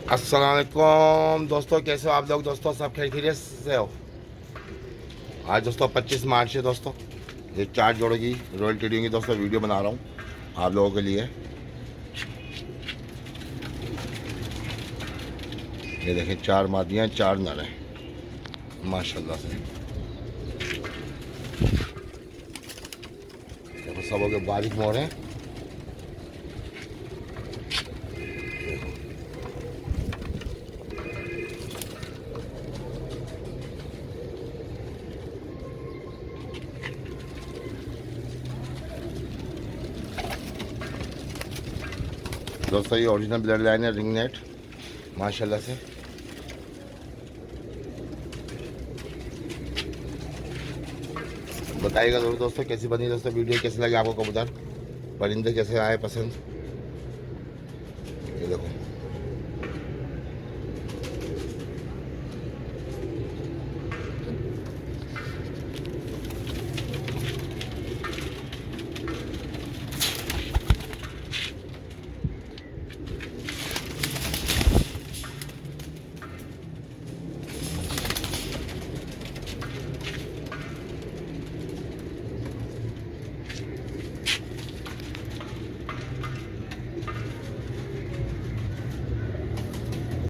अस्सलाम वालेकुम दोस्तों, कैसे हो आप लोग? दोस्तों सब खैरियत से हो? आज दोस्तों 25 मार्च है दोस्तों। ये 4 जोड़ों की रॉयल ट्रेडिंग की दोस्तों वीडियो बना रहा हूँ आप लोगों के लिए। ये देखें, 4 मादियाँ 4 नर हैं माशाल्लाह से। देखो सबों के बारीक मोड़ हैं। दोस्तों ये ओरिजिनल ब्लड लाइन है, रिंग नेट माशाल्लाह से। बताइएगा जरूर दोस्तों कैसी बनी दोस्तों वीडियो, कैसे लगे आपको कबूतर परिंदे कैसे आए पसंद। ये देखो